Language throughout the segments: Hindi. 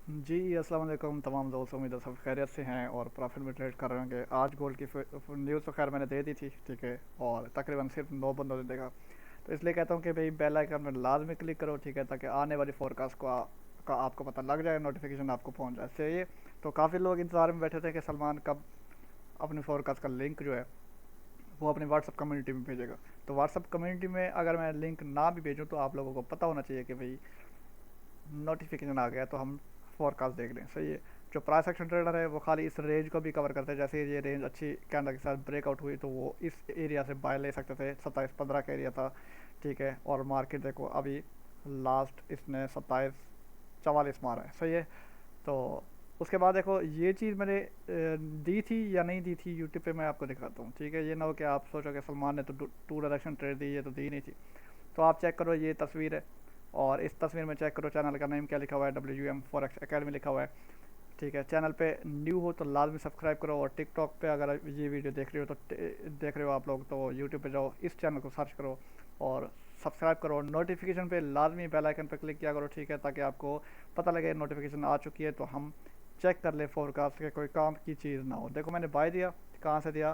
जी, अस्सलाम वालेकुम तमाम दोस्त, उम्मीद है सब खैरियत से हैं और प्रॉफिट में ट्रेड कर रहे होंगे। आज गोल्ड की न्यूज़ तो खैर मैंने दे दी थी, ठीक है, और तकरीबन सिर्फ 9 बंदों ने देखा। तो इसलिए कहता हूँ कि भाई बेल आइकन में लाजमी क्लिक करो, ठीक है, ताकि आने वाली फोरकास्ट का आपको पता लग जाए, नोटिफिकेशन आपको पहुँच जाए। चाहिए तो काफ़ी लोग इंतज़ार में बैठे थे कि सलमान कब अपनी फोरकास्ट का लिंक जो है वो अपनी व्हाट्सअप कम्युनिटी में भेजेगा। तो व्हाट्सअप कम्युनिटी में अगर मैं लिंक ना भी भेजूँ तो आप लोगों को पता होना चाहिए कि भाई नोटिफिकेशन आ गया तो हम फोरकास्ट देख लें। सही है। जो प्राइस एक्शन ट्रेडर है वो खाली इस रेंज को भी कवर करते हैं। जैसे ये रेंज अच्छी कैंडल के साथ ब्रेकआउट हुई तो वो इस एरिया से बाय ले सकते थे, 27-15 का एरिया था, ठीक है। और मार्केट देखो अभी लास्ट इसने 27-44 मारा है। सही है। तो उसके बाद देखो ये चीज़ मैंने दी थी या नहीं दी थी यूट्यूब पे, मैं आपको दिखाता हूँ, ठीक है। ये ना हो कि आप सोचो कि सलमान ने तो टू डायरेक्शन ट्रेड दी, ये तो दी नहीं थी। तो आप चेक करो, ये तस्वीर है और इस तस्वीर में चेक करो चैनल का नेम क्या लिखा हुआ है, WM फॉरेक्स एकेडमी लिखा हुआ है, ठीक है। चैनल पे न्यू हो तो लाजमी सब्सक्राइब करो, और टिकटॉक पे अगर ये वीडियो देख रहे हो तो देख रहे हो आप लोग तो यूट्यूब पे जाओ, इस चैनल को सर्च करो और सब्सक्राइब करो। नोटिफिकेशन पे लाजमी बेल आइकन पे क्लिक किया करो, ठीक है, ताकि आपको पता लगे नोटिफिकेशन आ चुकी है तो हम चेक कर ले फोरकास्ट के कोई काम की चीज़ ना हो। देखो मैंने बाय दिया, कहाँ से दिया,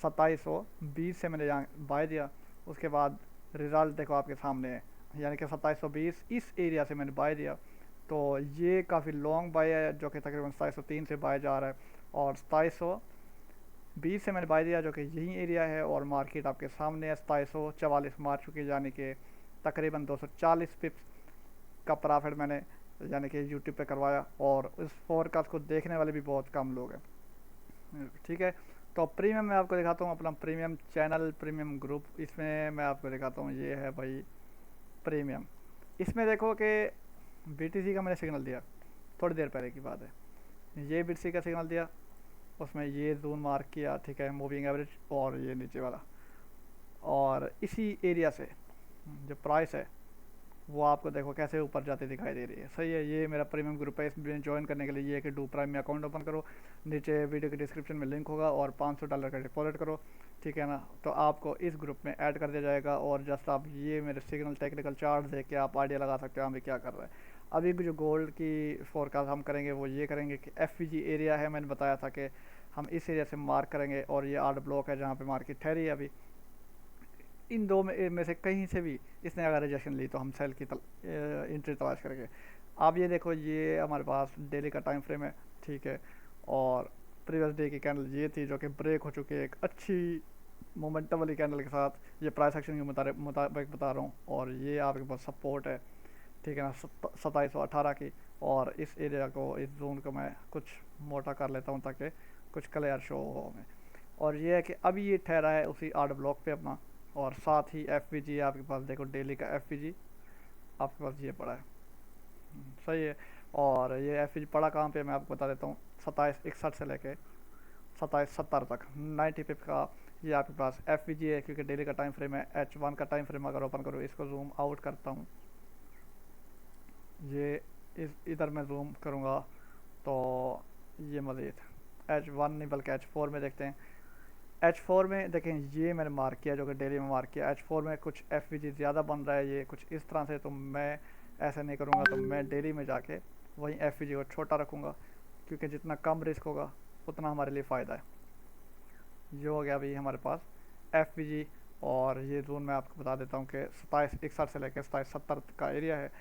2720 से मैंने यहाँ बाय दिया। उसके बाद रिज़ल्ट देखो आपके सामने है, यानी कि 2720 इस एरिया से मैंने बाय दिया। तो ये काफ़ी लॉन्ग बाय है जो कि तकरीबन 2703 से बाय जा रहा है, और 2720 से मैंने बाय दिया जो कि यही एरिया है, और मार्केट आपके सामने है। 2744 मार चुकी है, यानी कि तकरीबन 240 पिप्स का प्रॉफिट मैंने यानी कि यूट्यूब पे करवाया, और इस फोरकास्ट को देखने वाले भी बहुत कम लोग हैं, ठीक है। तो प्रीमियम मैं आपको दिखाता हूँ, अपना प्रीमियम चैनल, प्रीमियम ग्रुप, इसमें मैं आपको दिखाता हूँ। ये है भाई प्रीमियम। इसमें देखो कि BTC का मैंने सिग्नल दिया, थोड़ी देर पहले की बात है। ये BTC का सिग्नल दिया, उसमें ये जोन मार्क किया, ठीक है, मूविंग एवरेज, और ये नीचे वाला, और इसी एरिया से जो प्राइस है वो आपको देखो कैसे ऊपर जाती दिखाई दे रही है। सही है। ये मेरा प्रीमियम ग्रुप है, इसमें ज्वाइन करने के लिए ये है कि डू प्राइम में अकाउंट ओपन करो, नीचे वीडियो के डिस्क्रिप्शन में लिंक होगा, और $500 का डिपॉजिट करो, ठीक है ना। तो आपको इस ग्रुप में ऐड कर दिया जाएगा, और जस्ट आप ये मेरे सिग्नल टेक्निकल चार्ट देख के आप आइडिया लगा सकते हो हमें क्या कर रहा है। अभी भी जो गोल्ड की फोरकास्ट हम करेंगे वो ये करेंगे कि FVG एरिया है, मैंने बताया था कि हम इस एरिया से मार्क करेंगे, और ये 8 ब्लॉक है जहाँ पे मार्केट ठहरी है अभी। इन दो में से कहीं से भी इसने अगर रिजेक्शन ली तो हम सेल की एंट्री तलाश करेंगे। आप ये देखो, ये हमारे पास डेली का टाइम फ्रेम है, ठीक है, और प्रीवियस डे की कैंडल ये थी जो कि ब्रेक हो चुकी है एक अच्छी मोमेंटम वाली कैंडल के साथ। ये प्राइस एक्शन के मुताबिक बता रहा हूँ, और ये आपके पास सपोर्ट है, ठीक है ना, 2718 की। और इस एरिया को, इस जोन को मैं कुछ मोटा कर लेता हूँ ताकि कुछ क्लियर शो हो हमें। और ये है कि अभी ये ठहरा है उसी 8 ब्लॉक पे अपना, और साथ ही FVG आपके पास देखो, डेली का FVG आपके पास ये पड़ा है। सही है। और ये FVG पड़ा कहाँ पे मैं आपको बता देता हूँ, 2761 से लेके 2770 तक 90 पिप का ये आपके पास FVG है, क्योंकि डेली का टाइम फ्रेम है। H1 का टाइम फ्रेम अगर ओपन करो, इसको जूम आउट करता हूँ, ये इधर मैं जूम करूँगा तो ये मज़ीद H1 नहीं बल्कि H4 में देखते हैं। H4 में देखें, ये मैंने मार्क किया जो कि डेली में मार्क किया। H4 में कुछ FVG ज़्यादा बन रहा है, ये कुछ इस तरह से, तो मैं ऐसा नहीं करूँगा। तो मैं डेली में जाके वहीं FVG को छोटा रखूँगा, क्योंकि जितना कम रिस्क होगा उतना हमारे लिए फ़ायदा है। ये हो गया अभी हमारे पास FVG। और ये जोन मैं आपको बता देता हूँ कि 2761 से लेकर 2770 का एरिया है।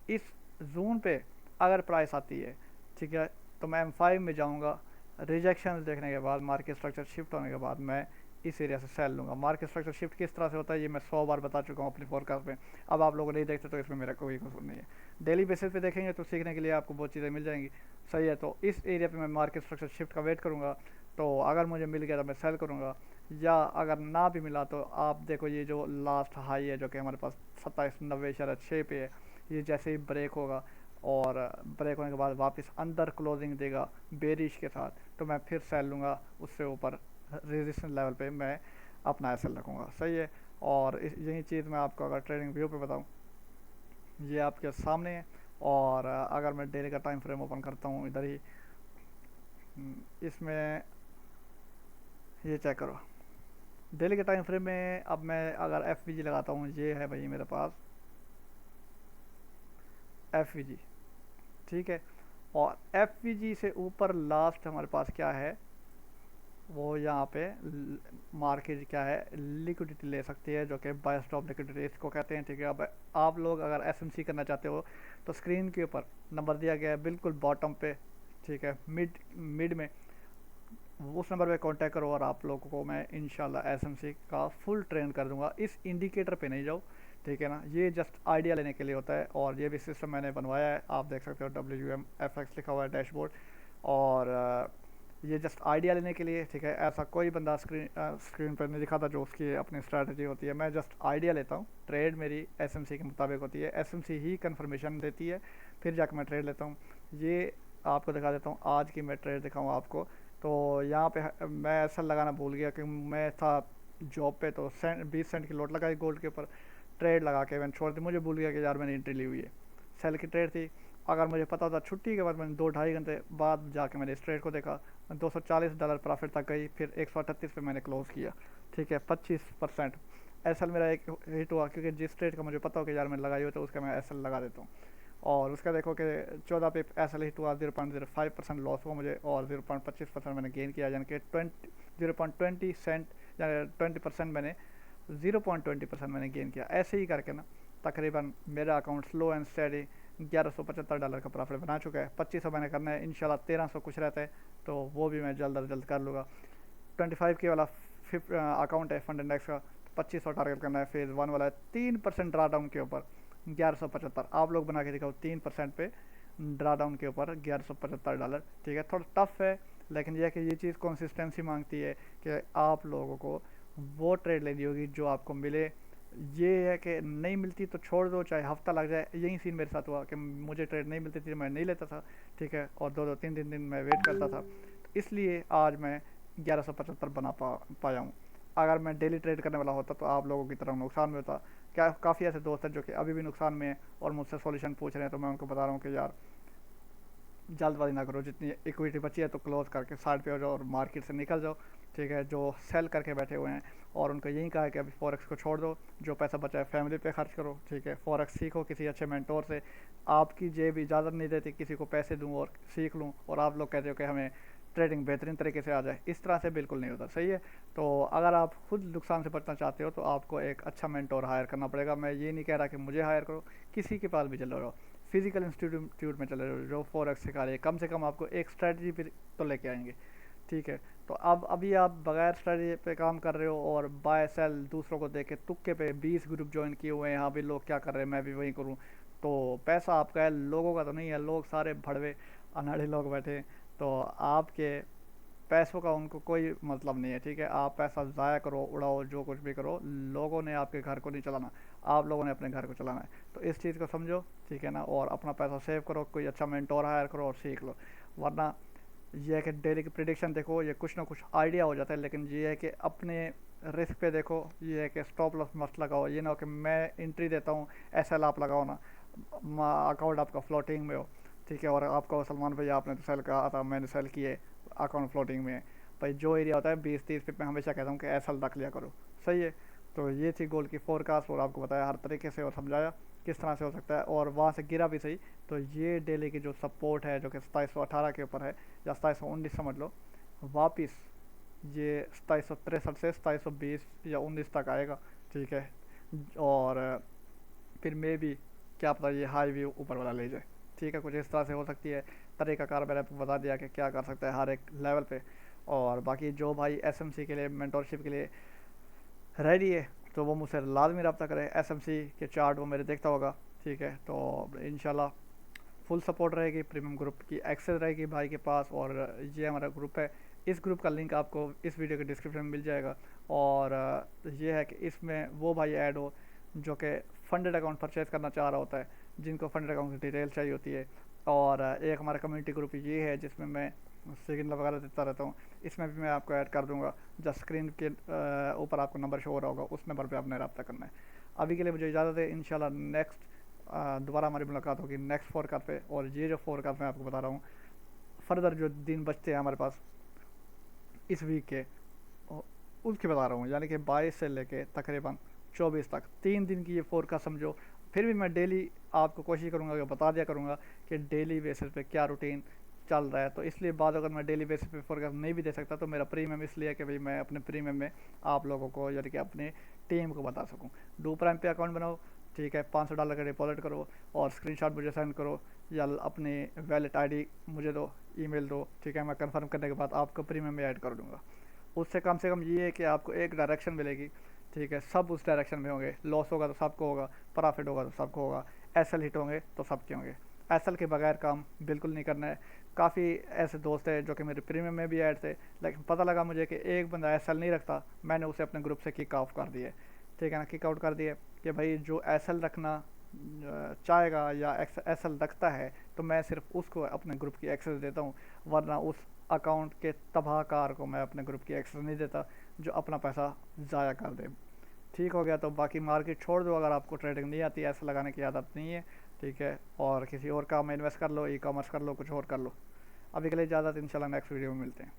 इस जोन पे अगर प्राइस आती है, ठीक है, तो मैं M5 में जाऊँगा। रिजेक्शन देखने के बाद, मार्केट स्ट्रक्चर शिफ्ट होने के बाद मैं इस एरिया से सेल लूँगा। मार्केट स्ट्रक्चर शिफ्ट किस तरह से होता है ये मैं 100 बार बता चुका हूँ अपनी फोरकास्ट में। अब आप लोग नहीं देखते तो इसमें मेरा कोई कसूर नहीं है। डेली बेसिस पे देखेंगे तो सीखने के लिए आपको बहुत चीज़ें मिल जाएंगी। सही है। तो इस एरिया पे मैं मार्केट स्ट्रक्चर शिफ्ट का वेट करूँगा, तो अगर मुझे मिल गया तो मैं सेल करूँगा, या अगर ना भी मिला तो आप देखो ये जो लास्ट हाई है जो कि हमारे पास 2790.6 पे है, ये जैसे ही ब्रेक होगा और ब्रेक होने के बाद वापस अंदर क्लोजिंग देगा बेरिश के साथ, तो मैं फिर सेल लूँगा उससे ऊपर रेजिस्टेंस लेवल पे मैं अपना एसएल रखूँगा। सही है। और यही चीज़ मैं आपको अगर ट्रेडिंग व्यू पे बताऊँ, ये आपके सामने है। और अगर मैं डेली का टाइम फ्रेम ओपन करता हूँ इधर ही, इसमें ये चेक करो डेली के टाइम फ्रेम में। अब मैं अगर FVG लगाता हूँ, ये है भाई मेरे पास FVG, ठीक है। और एफ से ऊपर लास्ट हमारे पास क्या है, वो यहाँ पे मार्केट क्या है, लिक्विडिटी ले सकती है, जो कि बाय स्टॉप लिक्विडिटी इसको कहते हैं। ठीक है, अब आप लोग अगर एसएमसी करना चाहते हो तो स्क्रीन के ऊपर नंबर दिया गया है बिल्कुल बॉटम पे, ठीक है, मिड मिड में, उस नंबर पे कांटेक्ट करो और आप लोगों को मैं इंशाल्लाह एसएमसी का फुल ट्रेन कर दूंगा। इस इंडिकेटर पे नहीं जाओ, ठीक है ना, ये जस्ट आइडिया लेने के लिए होता है। और ये भी सिस्टम मैंने बनवाया है, आप देख सकते हो WMFX लिखा हुआ है डैशबोर्ड। और ये जस्ट आइडिया लेने के लिए, ठीक है, ऐसा कोई बंदा स्क्रीन पर नहीं दिखाता जो उसकी अपनी स्ट्रैटेजी होती है। मैं जस्ट आइडिया लेता हूँ, ट्रेड मेरी एसएमसी के मुताबिक होती है, एसएमसी ही कंफर्मेशन देती है, फिर जाकर मैं ट्रेड लेता हूँ। ये आपको दिखा देता हूँ, आज की मैं ट्रेड दिखाऊँ आपको। तो यहाँ पे मैं ऐसा लगाना भूल गया कि मैं था जॉब पे, तो 20 सेंट की लोट लगाई गोल्ड के ऊपर, ट्रेड लगा के मैंने छोड़ दी। मुझे भूल गया कि यार मैंने एंट्री ली हुई है, सेल की ट्रेड थी। अगर मुझे पता होता छुट्टी के बाद, मैंने 2-2.5 घंटे बाद जाके मैंने इस ट्रेड को देखा, $240 प्रॉफिट तक गई, फिर 138 पे मैंने क्लोज़ किया। ठीक है, 25% एसएल मेरा एक हिट हुआ, क्योंकि जिस ट्रेड का मुझे पता हो कि यार मैंने लगाई हो तो उसका मैं एसएल लगा देता हूँ। और उसका देखो कि 14 पे एसएल हिट हुआ, 0.05% लॉस हुआ मुझे, और 0.25% मैंने गेन किया, यानी कि 0.20 सेंट, यानी 20% मैंने 0.20% मैंने गेन किया। ऐसे ही करके ना तकरीबन मेरा अकाउंट स्लो एंड स्टेडी $1175 का प्रॉफिट बना चुका है। 2500 मैंने करना है, इंशाल्लाह 1300 कुछ रहता है तो वो भी मैं जल्द अज जल्द कर लूँगा। 25K वाला अकाउंट है फंड इंडेक्स का, 2500 टारगेट करना है। फेज़ 1 वाला है 3% ड्रा डाउन के ऊपर 1175, आप लोग बना के दिखाओ 3% पे ड्रा डाउन के ऊपर $1175। ठीक है, थोड़ा टफ है, लेकिन यह है कि ये चीज़ कंसिस्टेंसी मांगती है कि आप लोगों को वो ट्रेड लेनी होगी जो आपको मिले। ये है कि नहीं मिलती तो छोड़ दो, चाहे हफ्ता लग जाए। यही सीन मेरे साथ हुआ कि मुझे ट्रेड नहीं मिलती थी, मैं नहीं लेता था। ठीक है, और 2-2 3 दिन मैं वेट करता था, तो इसलिए आज मैं 1175 बना पाया हूँ। अगर मैं डेली ट्रेड करने वाला होता तो आप लोगों की तरह नुकसान में होता। क्या काफ़ी ऐसे दोस्त हैं जो कि अभी भी नुकसान में हैं और मुझसे सॉल्यूशन पूछ रहे हैं, तो मैं उनको बता रहा हूँ कि यार जल्दबाजी ना करो, जितनी इक्विटी बची है तो क्लोज करके साइड पे हो जाओ और मार्केट से निकल जाओ। ठीक है, जो सेल करके बैठे हुए हैं, और उनको यही कहा है कि अभी फॉरेक्स को छोड़ दो, जो पैसा बचा है फैमिली पे खर्च करो। ठीक है, फॉरेक्स सीखो किसी अच्छे मेंटोर से, आपकी जेब इजाज़त नहीं देती किसी को पैसे दूँ और सीख लूँ, और आप लोग कहते हो कि हमें ट्रेडिंग बेहतरीन तरीके से आ जाए, इस तरह से बिल्कुल नहीं होता। सही है, तो अगर आप खुद नुकसान से बचना चाहते हो तो आपको एक अच्छा मेंटोर हायर करना पड़ेगा। मैं ये नहीं कह रहा कि मुझे हायर करो, किसी के पास भी चले जाओ, फिजिकल इंस्टीट्यूट में चले जाओ जो फॉरेक्स सिखा रहे हैं, कम से कम आपको एक स्ट्रेटजी पे तो लेके आएंगे। ठीक है, तो अब अभी आप बगैर स्ट्रेटजी पे काम कर रहे हो और बाय सेल दूसरों को देख के तुक्के पे 20 ग्रुप ज्वाइन किए हुए हैं, यहाँ भी लोग क्या कर रहे हैं मैं भी वही करूँ, तो पैसा आपका है, लोगों का तो नहीं है। लोग सारे भड़वे अनाड़े लोग बैठे हैं, तो आपके पैसों का उनको कोई मतलब नहीं है। ठीक है, आप पैसा ज़ाया करो, उड़ाओ, जो कुछ भी करो, लोगों ने आपके घर को नहीं चलाना, आप लोगों ने अपने घर को चलाना है। तो इस चीज़ को समझो, ठीक है ना, और अपना पैसा सेव करो, कोई अच्छा मेंटोर हायर करो और सीख लो। वरना ये है कि डेली की प्रिडिक्शन देखो, ये कुछ ना कुछ आइडिया हो जाता है, लेकिन ये है कि अपने रिस्क पे देखो। ये है कि स्टॉप लॉस मस्त लगाओ, ये ना हो कि मैं एंट्री देता हूँ एसएल आप लगाओ ना, अकाउंट आपका फ्लोटिंग में हो। ठीक है, और आपको सलमान भैया आपने तो सेल कहा था, मैंने सेल किए, अकाउंट फ्लोटिंग में है। भाई जो एरिया होता है 20-30 पे मैं हमेशा कहता हूँ कि एसएल रख लिया करो। सही है, तो ये थी गोल्ड की फोरकास्ट, और आपको बताया हर तरीके से और समझाया किस तरह से हो सकता है, और वहाँ से गिरा भी सही। तो ये डेली की जो सपोर्ट है जो कि 2718 के ऊपर है, या 2719 समझ लो, वापिस ये 2763 से 2720 या 19 तक आएगा। ठीक है, और फिर मे भी क्या पता ये हाई व्यू ऊपर वाला ले जाए। ठीक है, कुछ इस तरह से हो सकती है। तरीक़ाकार मैंने आपको बता दिया कि क्या कर सकता है हर एक लेवल पे। और बाकी जो भाई एसएमसी के लिए मेंटोरशिप के लिए रेडी है तो वो मुझसे लाजमी रब्ता करे। एसएमसी के चार्ट वो मेरे देखता होगा। ठीक है, तो इंशाल्लाह फुल सपोर्ट रहेगी, प्रीमियम ग्रुप की एक्सेस रहेगी भाई के पास। और ये हमारा ग्रुप है, इस ग्रुप का लिंक आपको इस वीडियो के डिस्क्रिप्शन में मिल जाएगा। और ये है कि इसमें वो भाई ऐड हो जो कि फंडेड अकाउंट परचेज़ करना चाह रहा होता है, जिनको फंडेड अकाउंट की डिटेल चाहिए होती है। और एक हमारा कम्युनिटी ग्रुप ये है जिसमें मैं सिग्नल वगैरह देता रहता हूँ, इसमें भी मैं आपको ऐड कर दूंगा। जस्ट स्क्रीन के ऊपर आपको नंबर शो हो रहा होगा, उस नंबर पे आपने रब्ता करना है। अभी के लिए मुझे इजाज़त है, इंशाल्लाह नेक्स्ट दोबारा हमारी मुलाकात होगी नेक्स्ट फोरकास्ट पे। और ये जो फोरकास्ट मैं आपको बता रहा हूँ, फर्दर जो दिन बचते हैं हमारे पास इस वीक के, उसके बता रहा हूँ, यानी कि 22 से लेके तकरीबन 24 तक 3 दिन की ये फोरकास्ट समझो। फिर भी मैं डेली आपको कोशिश करूँगा कि बता दिया करूँगा कि डेली बेसिस पे क्या रूटीन चल रहा है। तो इसलिए बाद अगर मैं डेली बेसिस पे फोरकास्ट नहीं भी दे सकता तो मेरा प्रीमियम इसलिए है कि भाई मैं अपने प्रीमियम में आप लोगों को यानी कि अपनी टीम को बता सकूँ। डू प्राइम पे अकाउंट बनाओ, ठीक है, $500 का डिपॉजिट करो और स्क्रीनशॉट मुझे सेंड करो या अपनी वैलेट आईडी मुझे दो, ईमेल दो, ठीक है, मैं कंफर्म करने के बाद आपको प्रीमियम में ऐड कर दूँगा। उससे कम से कम ये है कि आपको एक डायरेक्शन मिलेगी, ठीक है, सब उस डायरेक्शन में होंगे। लॉस होगा तो सबको होगा, प्रॉफिट होगा तो सबको होगा, एसएल हिट होंगे तो सबके होंगे। एसएल के बगैर काम बिल्कुल नहीं करना है। काफ़ी ऐसे दोस्त हैं जो कि मेरे प्रीमियम में भी ऐड थे, लेकिन पता लगा मुझे कि एक बंदा एसएल नहीं रखता, मैंने उसे अपने ग्रुप से किक ऑफ कर दिया, ठीक है ना, किक आउट कर दिया कि भाई जो एसएल रखना चाहेगा या एसएल रखता है तो मैं सिर्फ उसको अपने ग्रुप की एक्सेस देता हूँ, वरना उस अकाउंट के तबाहकार को मैं अपने ग्रुप की एक्सेस नहीं देता जो अपना पैसा ज़ाया कर दे। ठीक हो गया। तो बाकी मार्केट छोड़ दो अगर आपको ट्रेडिंग नहीं आती, ऐसे लगाने की आदत नहीं है, ठीक है, और किसी और काम में इन्वेस्ट कर लो, ई कॉमर्स कर लो, कुछ और कर लो। अभी के लिए इजाज़त, इंशाल्लाह नेक्स्ट वीडियो में मिलते हैं।